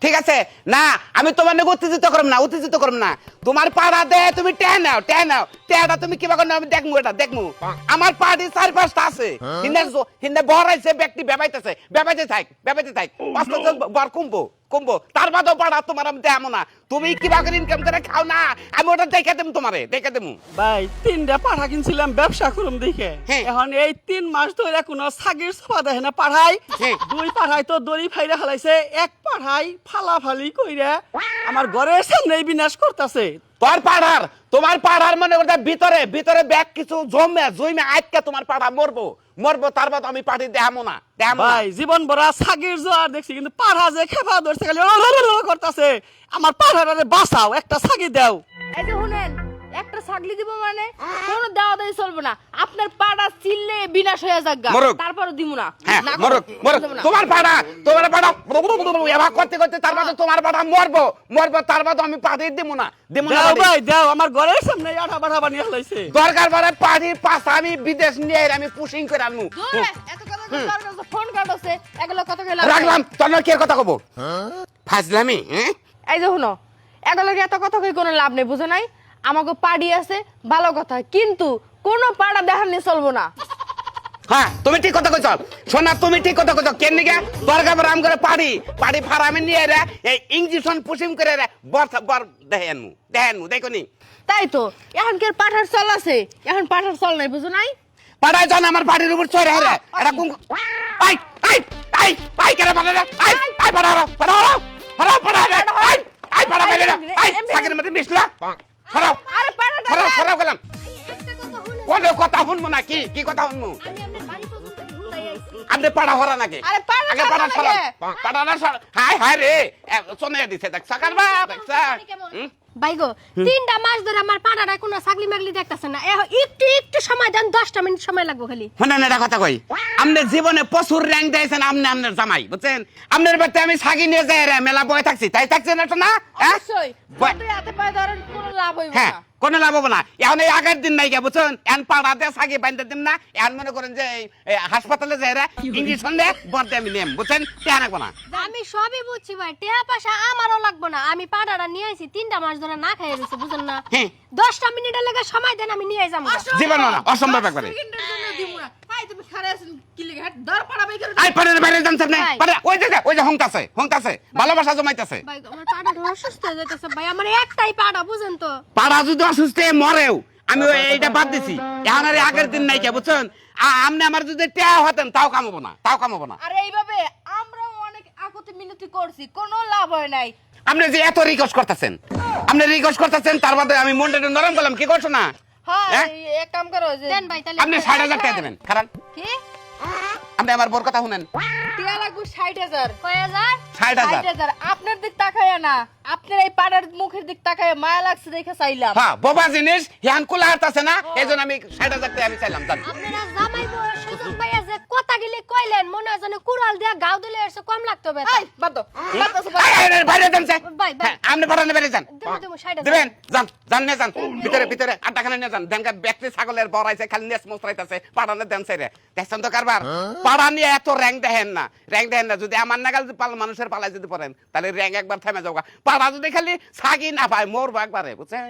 ঠিক আছে না আমি তোমার নাকি উত্তেজিত করব না তোমার পাড়া দে তুমি টেন নাও টেটা তুমি কিবা করো আমি দেখমু আমার পার্টি 4-5টা আছে হিন্দে বড়াইছে ব্যক্তি বেবাইতে থাক অস্ত বার কমবো তার বাদেও পাড়া তোমার আমি দেখামো না তুমি কিবা করে ইনকাম করে খাও না আমি ওটা দেখে দেবো ভাই 3টা পাঠা কিনছিলাম ব্যবসা করুম দেখে এখন এই 3 মাস ধরে কোনো ছাগির সোফা দেখে না পাঠাই 2 পাঠাই তো দড়ি ফাইরা ফেলাইছে 1 পাঠাই ফালাফালি কইরা আমার ঘরের সামনেই বিনাশ করতেছে তোমার পাড়ার মনে করতে ভিতরে ব্যাগ কিছু জমে আজকে তোমার পাড়া মরবো তার বাদ আমি পার্টি দেখামো না ভাই জীবন ভরা ছাগির জোয়ার দেখছি কিন্তু পাড়া যে খেপা ধরছে খালি করতেছে আমার পাড়ারে বাঁচাও একটা ছাগি দাও এই যে শুনেন একটা ছাগলি দিব মানে কোনো দাওয়া দেই চলবে না আপনার পাড়া চিল্লে বিনাশ হয়ে যাগা তারপর দিব না মরক তোমার পাড়া এভাবে করতে তার বাদ তোমার পাড়া মরবো তার বাদ আমি পার্টি দেবো না ভাই দাও আমার ঘরের সামনে আটা বাটা বানিয়ে ফেলাইছে দরকার পড়ে পার্টির পাশে আমি বিদেশ নিয়ে আমি পুশিং করে আনমু এত কথা দরকার ফোন কাটছে এগুলো কথা কইলা রাখলাম তোর কি কথা কব ফাজলামি এই যে শুনো এগুলো এত কথা কই কোনো লাভ নেই বুঝো নাই আমাকে পাড়ি আছে ভালো কথা কিন্তু কোনো পাড়া দেখানি চলবো না হ্যাঁ তুমি ঠিক কথা কইছ সোনা তুমি ঠিক কথা কইছ কেন নিকে দরকার পড়ে আম করে পাড়ি ফারামে নিয়ে রে এই ইঞ্জেকশন পুশিং করে রে বর দেখানমু দেখনি তাই তো এখন কি পাঠার চল আছে এখন পাঠার চল নাই বুঝো নাই পাড়ায় জান আমার বাড়ির উপর চড়ে রে এটা কোন আই কেন পাড়া রে আই পাড়া রে পাড়া মেলে রে সাগের মধ্যে মিশলা সরাও আরে পাড়া সরাও গেলাম কোন কথা শুনবো না কি কথা শুনবো আপনি পাড়া হরা নাকি আগে পাড়া সরাও পাড়া সরাও হাই রে সোনে দিছে দেখ সাকার বা দেখছ বাইগো 3টা মাস ধরে আমার পাড়াটা কোনো ছাগলি মাগলি দেখতাছে না একটু সময় দেন 10টা মিনিট সময় লাগবে খালি শুনেন এটা কথা কই আপনি জীবনে প্রচুর র্যাঙ্ক দিয়েছেন আপনার জামাই বুঝছেন আপনার বাড়িতে আমি ছাগি নিয়ে যাই রে মেলা বয়ে থাকছি তাই থাকছেন এটা না অবশ্যই তুই হাতে পায়ে ধরেন কোনো লাভ হইব হ্যাঁ না কোনো লাভ হবে না এখন এই আগের দিন নাই বুঝছেন এখন পাড়াতে ছাগি বাঁধতে দিম না এখন মনে করেন যে হাসপাতালে যাই রে ইঞ্জেকশন দে বলতে আমি নেম বুঝছেন টেয়া রাখবো না আমি সবই বুঝছি ভাই টেহা পয়সা আমারও লাগবে না আমি পাড়াটা নিয়ে আইছি 3টা মাস ধরে না খাইয়ে রইছে বুঝেন না 10টা মিনিটের লাগে সময় দেন আমি নিয়ে যাবো জীবন না অসম্ভব একবারে সেকেন্ডের জন্য দিব না ভাই তুমি খারে আছেন কি লাগে হাট দর পাড়া বাই করে আই বাইরে যান সামনে ওই যে হংতাছে ভালোবাসা জমাইতাছে ভাই আমার পাড়াটা অসুস্থ হয়ে যাইতেছে ভাই আমার একটাই পাড়া বুঝেন তো পাড়া যদি অসুস্থ মরেও আমি এইটা বাদ দিছি এখন আর আগের দিন নাই বুঝছেন আপনি আমার যদি টেয়া হতেন তাও কামাবো না আরে এইভাবে আমরাও অনেক আকতি মিনতি করছি কোনো লাভ হয় নাই আপনি যে এত রিকোয়েস্ট করতেছেন তার বাদে আমি মনটা নরম করলাম কি করছো না হ্যাঁ এক কাম করো যে দেন ভাই তাহলে আপনি 60,000 টাকা দেবেন কারণ কি আপনি আমার বোর কথা শুনেন টিয়া লাগবে 60,000 কয় হাজার 60,000 আপনার দিক তাকায়া না আপনার এই পাড়ার মুখের দিক তাকায়া মায়া লাগছে দেখে চাইলাম হ্যাঁ বাবা জিনিস হিয়ান কুলা হাঁটতাছে না এইজন্য আমি 60,000 টাকা আমি চাইলাম জান আপনারা জামাই বউ সুযোগ পাইয়া যে কথা গিলে কইলেন মনে হয় যেন কুড়াল দিয়া গাও দিলে এসে কম লাগতো বে এই বাদ দাও বাইরে যান ভাই আপনি পাঠানে বাইরে যান দেবো 60,000 দেবেন যান ভিতরে আটাখানে নিয়ে যান দেনকা ব্যক্তি ছাগলের বড়াইছে খালি নেস মস্তাইতাছে পাঠানে দেন সাইরে দেখছেন তো কারবার পাড়া নিয়ে এত র্যাঙ্ক দেখেন না যদি আমার নাগাল মানুষের পালায় যদি পড়েন তাহলে র্যাঙ্ক একবার থেমে যাওগা পাড়া যদি খালি ছাগি না পায় মরবো একবারে বুঝছেন